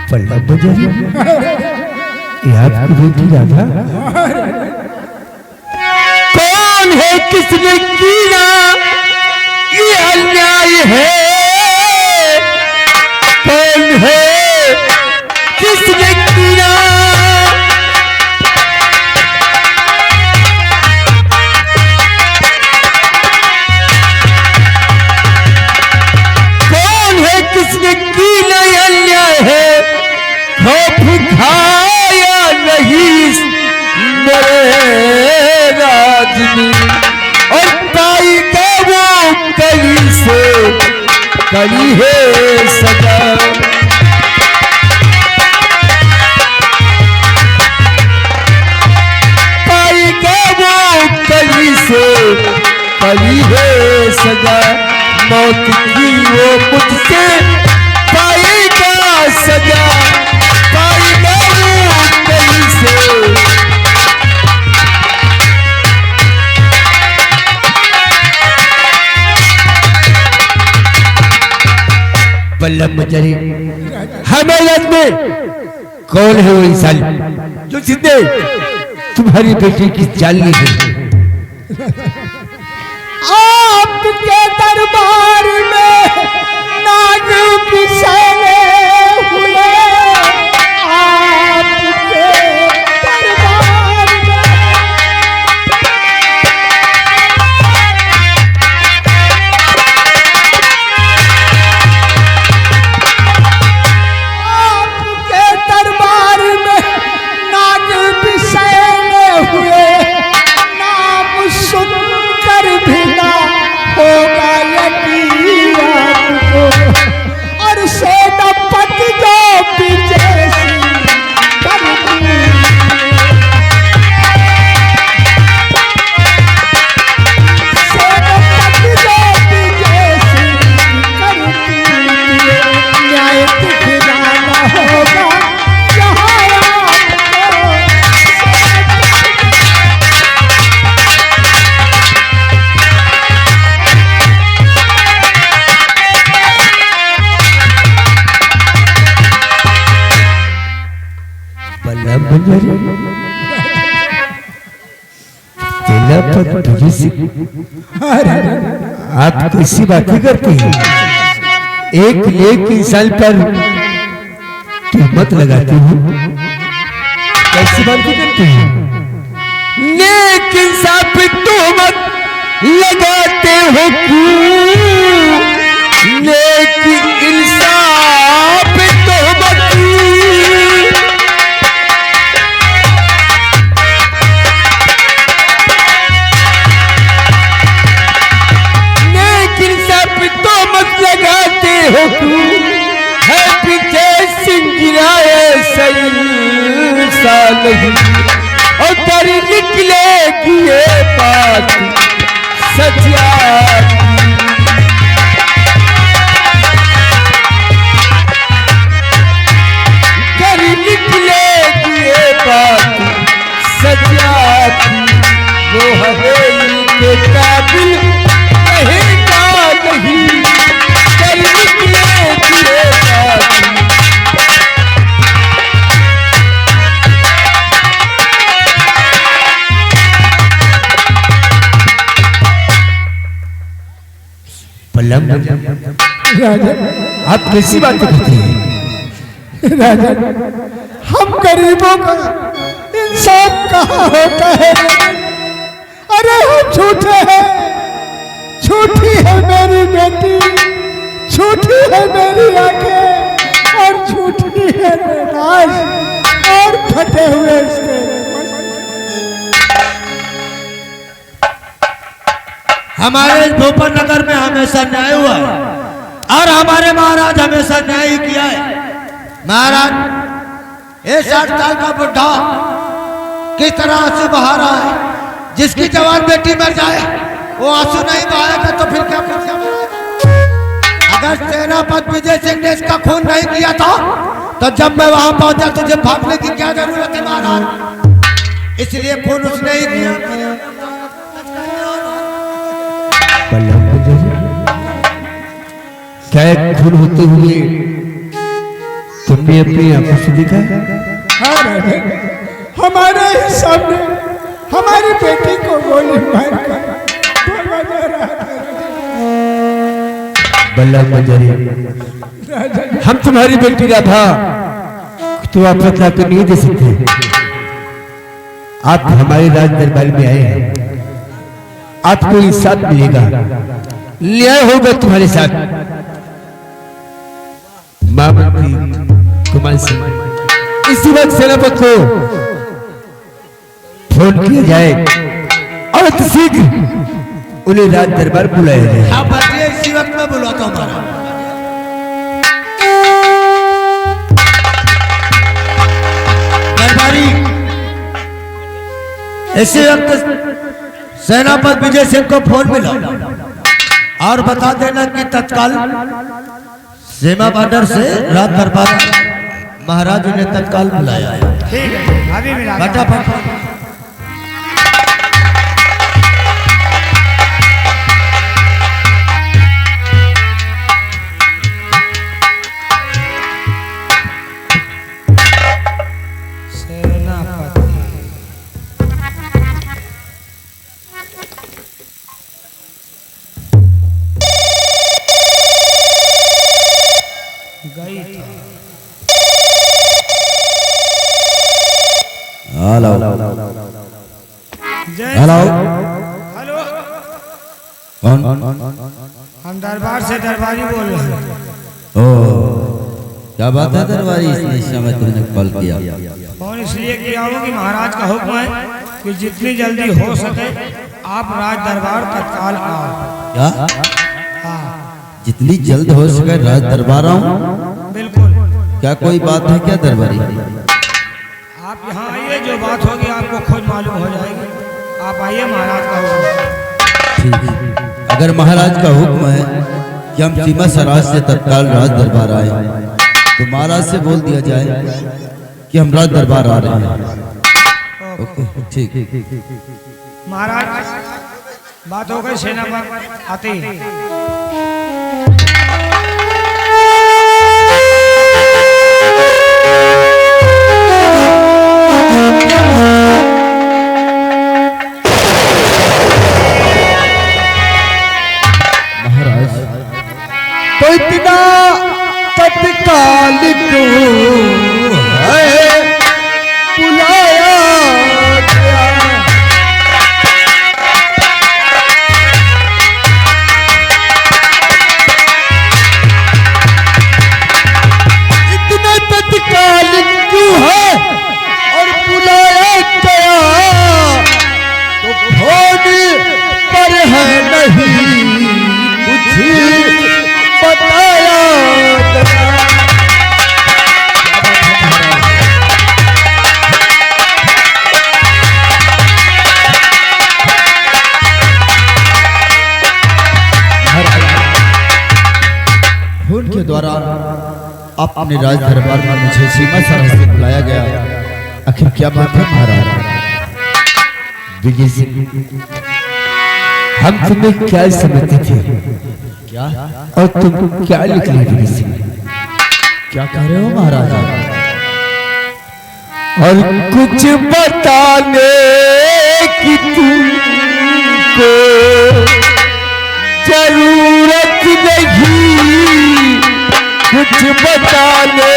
पल्लव बजारी ये आपकी बेटी राधा कौन है, किसने किया ये अन्याय है? कौन है, किसने किया? कौन है, किसने की नहीं अन्याय है? खौफ खाया नहीं मेरे राजनी और पाई का वो कली से कली है सजा। पाई का वो कली से कली है सजा। मौत की वो मुझसे पाएगा सजा। पाएगा वो कली से। पल्लव बजारी हमारे में कौन है वो इंसान जो जिंदे तुम्हारी बेटी की जान ली है? आपके दरबार में नाग बिछाए हुए, आपके दरबार में आपके दरबार में नाग बिछाए हुए, नाम सुनकर भी ना होगा यकीन आपको। और सेनापत जो विजय सिंह करती, सेनापत जो विजय सिंह करती, न्याय दिखलाना होगा यहाँ आपको। पल्लव बजारी तेला पर तुझे से आप कैसी बातें करते हैं? एक नेक इंसान पर तुहमत लगाते हो, कैसी बातें करते हैं? नेक इंसान पे तुहमत लगाते हो क्यों? नेक इंसान पे तुहमत लगाते हो क्यों? है पीछे सिंगिराए सही सा नहीं और कर निकलेगी ये बात सजा। कर निकलेगी ये बात सजा। वो हवेली के काबिल रहेगा नहीं। पल्लव राजा, आप कैसी बातें करती हैं? राजा, हम गरीबों का इंसाफ कहाँ होता है? अरे हम झूठे हैं, झूठी है मेरी बेटी, झूठी है मेरी आंखें और झूठी है मेरा और फटे हुए इसके। हमारे भोपाल नगर में हमेशा न्याय हुआ है और हमारे महाराज हमेशा न्याय ही किया है। महाराज ये 60 साल का बुढ़ा किस तरह आंसू बहा रहा है? जिसकी जवान बेटी मर जाए वो आंसू नहीं बहाएगा तो फिर क्या करेगा? अगर सेनापति विजय सिंह ने इसका खून नहीं किया था तो जब मैं वहां पहुंचा तुझे भागने की क्या जरूरत है महाराज? इसलिए खून उसने ही किया। क्या एक खून होते हुए तुमने अपनी आंखों से देखा? हाँ राजन, हमारे ही सामने हमारी बेटी को गोली मारकर तो बजा रहा था। बल्ला मंजरी, राजन, हम तुम्हारी बेटी राधा तो आप बतला तो नहीं दे सकते। आप हमारे राज दरबार में आए हैं, आपको इंसाफ मिलेगा, न्याय होगा तुम्हारे साथ। महामंत्री कुमार सिंह, इसी वक्त सेनापति को फोन किया जाए और शीघ्र उन्हें राज दरबार बुलाया जाए। आप बताइए, इसी वक्त मैं बुलाता हूँ महाराज। दरबारी, इसी वक्त सेनापति विजय सिंह को फोन मिला और बता देना कि तत्काल सीमा बॉर्डर से राज दरबार महाराज ने तत्काल बुलाया है। ठीक है, अभी मिला फटाफट। हेलो हेलो हेलो, कौन? हम दरबार से दरबारी बोल रहे हैं। ओ, क्या बात है दरबारी, इस समय तुमने कॉल किया? फोन इसलिए किया हूँ कि महाराज का हुक्म है कि जितनी जल्दी हो सके आप राज दरबार तत्काल आओ। क्या? हाँ जितनी जल्द हो सके राज दरबार आऊं? बिल्कुल, क्या कोई बात है क्या दरबारी? आप यहाँ आइए, जो बात होगी आपको खुद मालूम हो जाएगी। आप आइए, महाराज का हुक्म। ठीक है, अगर महाराज का हुक्म है कि हम सीमा सराज से तत्काल राज दरबार आए, तो महाराज से बोल दिया जाए कि हम राज दरबार आ रहे हैं। ओके, ठीक। महाराज, बात हो गई, सेनापति आते ही। तो इतना तत्काल क्यों है बुलाया गया? इतना तत्काल क्यों है और बुलाया गया? तो फोन पर है नहीं कुछ बताया गया। फोन के द्वारा अपने राज दरबार में मुझे सीमा सराज से बुलाया गया। आखिर क्या बात है महाराज? विजय सिंह, हम तुम्हें क्या समझते थे क्या? और तुम क्या निकले विजय सिंह? क्या कह रहे हो महाराज? और कुछ बताने की तुमको जरूरत नहीं, कुछ बताने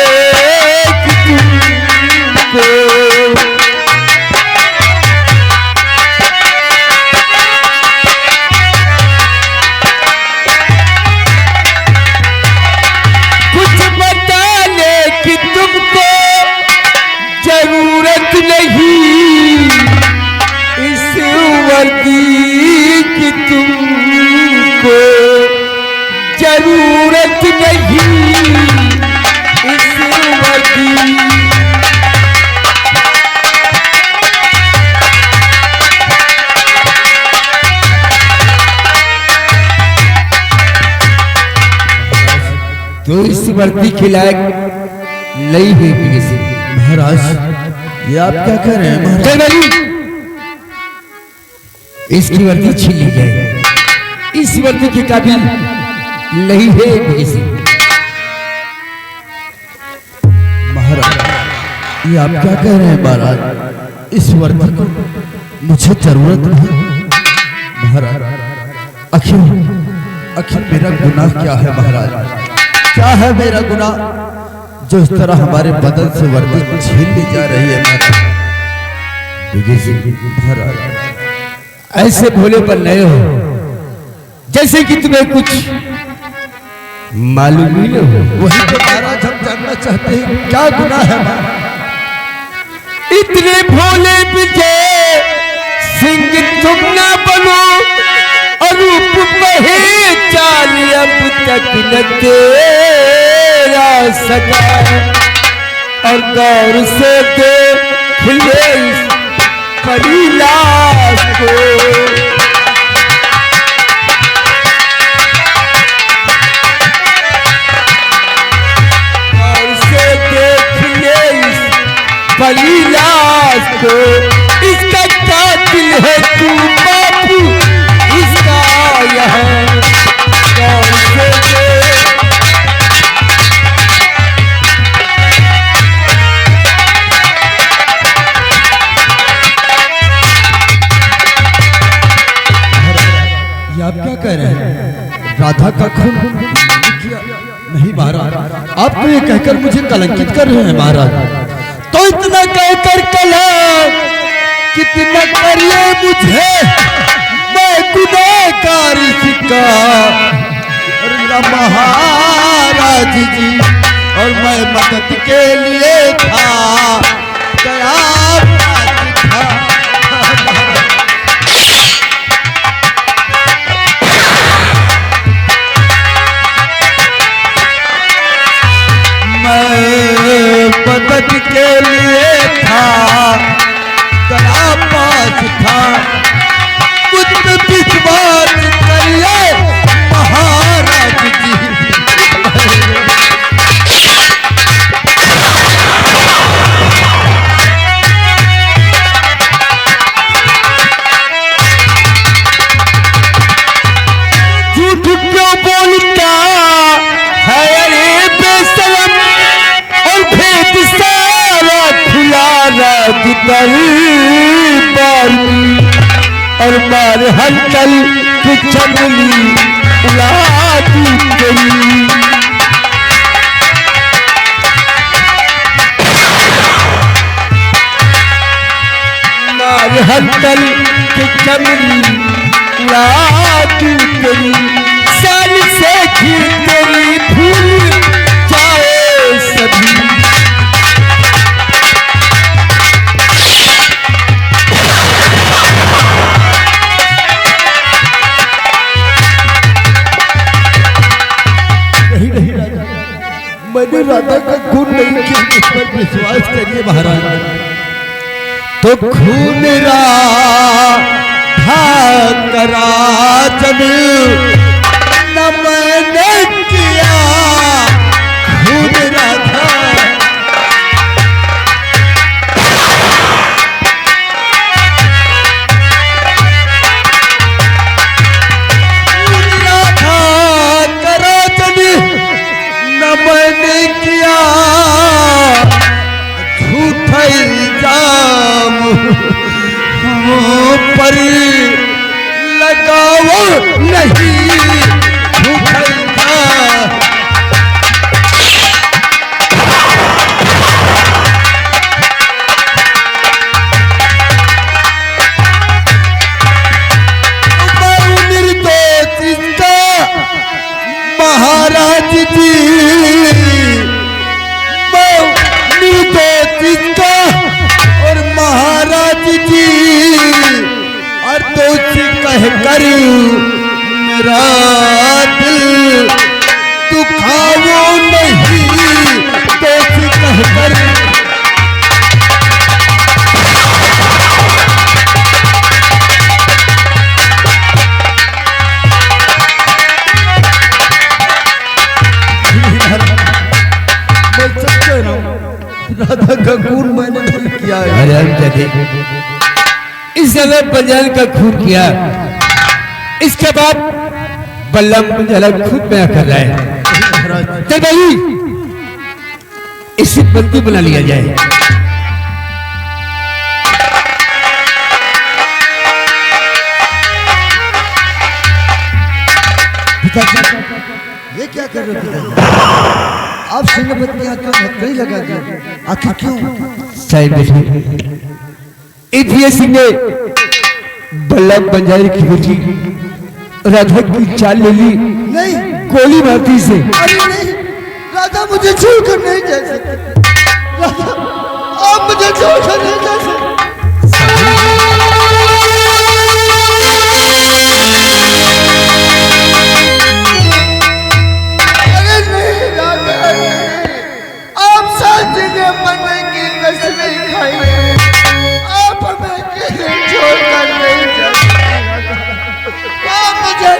की तुमको जरूरत नहीं, इस वर्दी की तुमको जरूरत नहीं, इस वर्दी। तो इस वर्दी के लायक नहीं है विजय सिंह। महाराज, ये आप क्या कह रहे हैं महाराज? इसकी वर्दी छीन ली जाए। इस वर्दी के काबिल नहीं है किसी। महाराज, ये आप क्या कह रहे हैं महाराज? इस वर्दी को मुझे जरूरत नहीं। महाराज, आखिर मेरा गुनाह क्या है महाराज? क्या है मेरा गुनाह जो इस तरह हमारे बदन से वर्दी छीन ली जा रही है? महाराज, ऐसे भोले पर नए हो जैसे कि तुम्हें कुछ मालूम ही न हो। वही तो महाराज हम जानना चाहते हैं, क्या गुनाह है महाराज? इतने भोले विजय सिंह तुम ना बनो, अरूप बहे चाल अब तक न तेरा सका, और गौर से देख ले इस परी लाश को। गौर से देख ले इस परी लाश को, इसका कातिल है तू बापू, इसका यह गौर से देख। ये आप क्या कह रहे हैं? राधा का खून किया? नहीं महाराज, आप तो ये कहकर मुझे कलंकित कर रहे हैं महाराज। तो इतना कहकर कला कितना करिए मुझे, मैं गुनहगार सिक्का महाराज जी, और मैं मदद के लिए था गया था। मदद के लिए था तेरा पास था, कुछ विश्वास करिए महाराज जी। झूठ क्यों बोलता है अरे बेशरम, और भेद सारा खुला राज दरबार में, और मार हलचल चमली उड़ा दी गई। मार हलचल चमली उड़ा दी गई, साल से खीर तेरी भूल जाए सभी। मैंने राधा का खून नहीं किया, इस पर विश्वास करिए महाराज। तो खून राधा करा जब न मैंने किया, खून राधा करा जब न मैंने किया, झूठा इल्जाम वो पर लगाओ नहीं, झूठा इल्जाम। मैं निर्दोष इसका महाराज जी, मैं निर्दोष इसका और महाराज जी, और दोषी कहकर मेरा दिल दुखाओ नहीं, दोषी कहकर। मैं सच कह रहा हूँ, राधा का खून मैंने नहीं किया है। अरे इस जगह पंजाल का खून किया, इसके बाद बल्लम झलक खुद बयां कर रहा है। चल भाई इसे बंदी बना लिया जाए। ये क्या कर रहे थे आप? सिंह बत्तियां क्यों हथकड़ी लगा दी? आखिर क्यों? साहिब देखिए इधर सिंह ने बल्लम बंजारी की बेटी राधा की चाल ले ली। नहीं, गोली मारती से। अरे नहीं, राधा मुझे छोड़कर नहीं जा सकती। राधा, आप मुझे छोड़कर नहीं जा सकते। अरे नहीं राधा, आप साथ ने मरने की कसमें खाई, आप हमें अकेले छोड़कर नहीं जा सकते। आप मुझे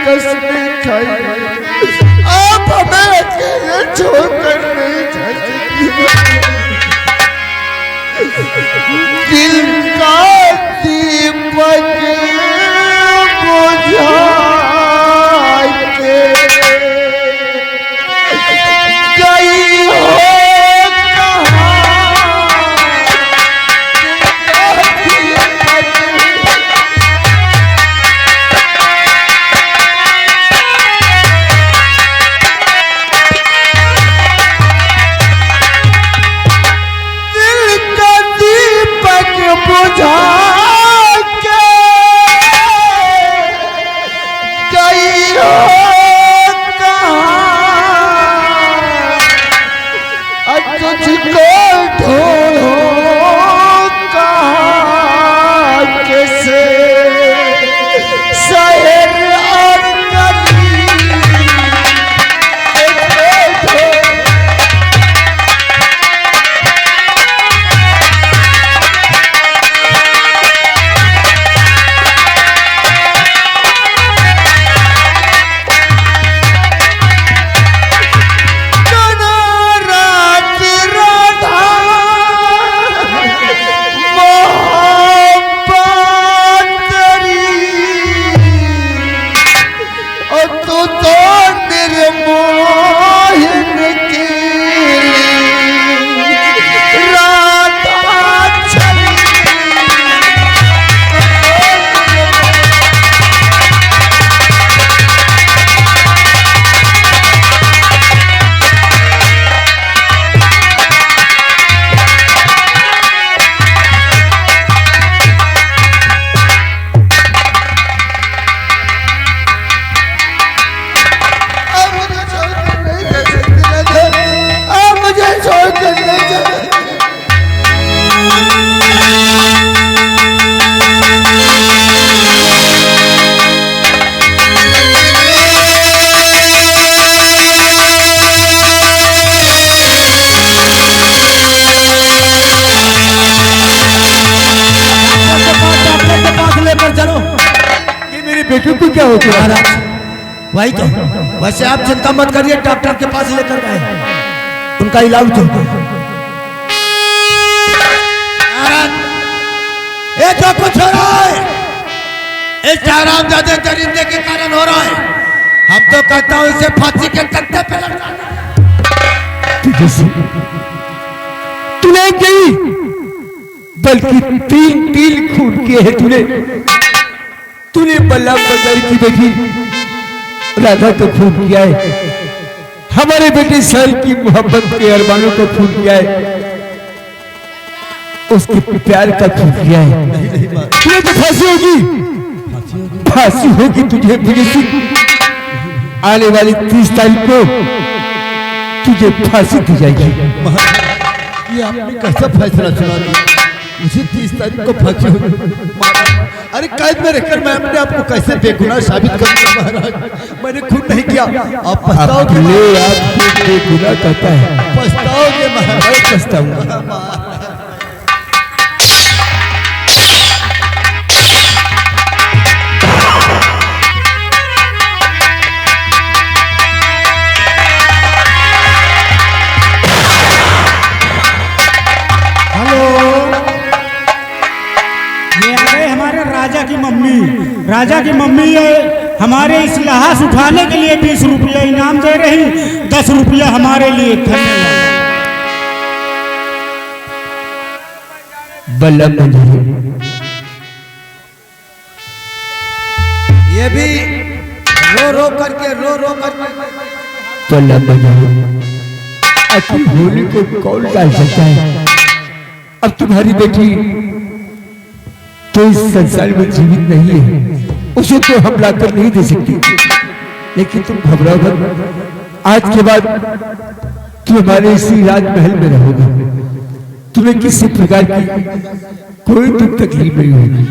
कसमें खाई, आप हमें अकेले छोड़कर नहीं जा सकती। दिल का दीपक बुझा के गई हो बुझा के गई हो कहाँ, तुझको ढूंढो कहाँ कैसे शहर और गली। बेटी को क्या हो गया? वही तो, वैसे आप चिंता मत करिए, डॉक्टर के पास लेकर गए, उनका इलाज तो तो कुछ हो रहा है, इस हरामजादे दरिंदे के कारण हो रहा है। हम तो कहता हूँ इसे फांसी के तख्ते पे लटका। तूने गई बल्कि तीन तीन खून किए हैं तूने बल्लम बंजारी की बेटी राधा को खून किया है, हमारे बेटे सर की मोहब्बत के अरमानों को खून किया है, उसके प्यार का खून किया है। तुझे तो फांसी होगी तुझे विजय। आने वाली 30 तारीख को तुझे फांसी दी जाएगी। ये आपने कैसा फैसला सुना दिया? मुझे 30 तारीख को फांसी होगी। अरे कैद में रहकर मैं अपने आप को कैसे बेगुनाह साबित करूंगा महाराज? मैंने खून नहीं किया। आप पछताओगे? आपको बेगुनाह कहता है। पछताओगे महाराज? पछताऊंगा। राजा की मम्मी हमारे इस लहास उठाने के लिए 20 रुपया इनाम दे रही, 10 रुपया हमारे लिए। बल्लभ मंजरी, ये भी रो रो करके बल्लभ मंजरी, आखिर होली को कौन डाल सकता है? अब तुम्हारी बेटी तो इस संसार में जीवित नहीं है, उसे तो हम लाकर नहीं दे सकते। लेकिन तुम घबराओ मत, आज के बाद तुम हमारे इसी राजमहल में रहोगे, तुम्हें किसी प्रकार की कोई दुख तकलीफ नहीं होगी।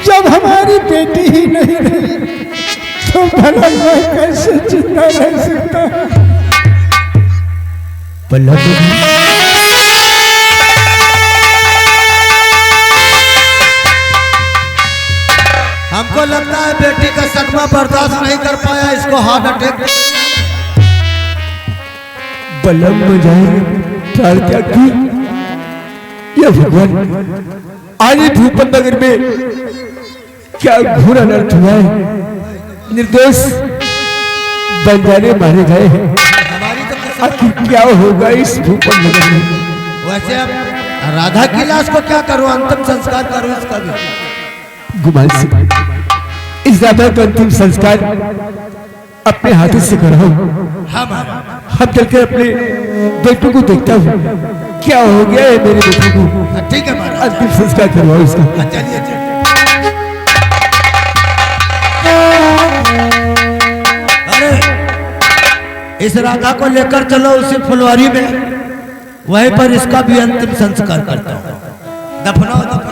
जब हमारी बेटी ही नहीं रही तो भला मैं कैसे जिंदा रह सकता है? बल्लभ, हमको लगता है बेटी का सदमा बर्दाश्त नहीं कर पाया, इसको हार्ट अटैक। बल्लभ मंजरी प्राण त्याग की। यह भगवान, आज भूपन नगर में क्या घोर अनर्थ हुआ है। निर्दोष बंजारे मारे गए हैं। हमारी तो किस्मत। आखिर क्या होगा इस भूपन नगर में? वैसे अब राधा की लाश को क्या करो, अंतिम संस्कार करो इसका भी। गुमान सिंह, इस राधा का अंतिम संस्कार अपने हाथों से कराओ। हम चलकर अपने बेटों को देखता हूँ, क्या हो गया है मेरे बेटों को। ठीक है महाराज, अंतिम संस्कार करवाओ इसका। चलिए चलिए। अरे इस राधा को लेकर चलो उसी फुलवारी में, वहीं पर इसका भी अंतिम संस्कार करता हूँ। दफनाओ।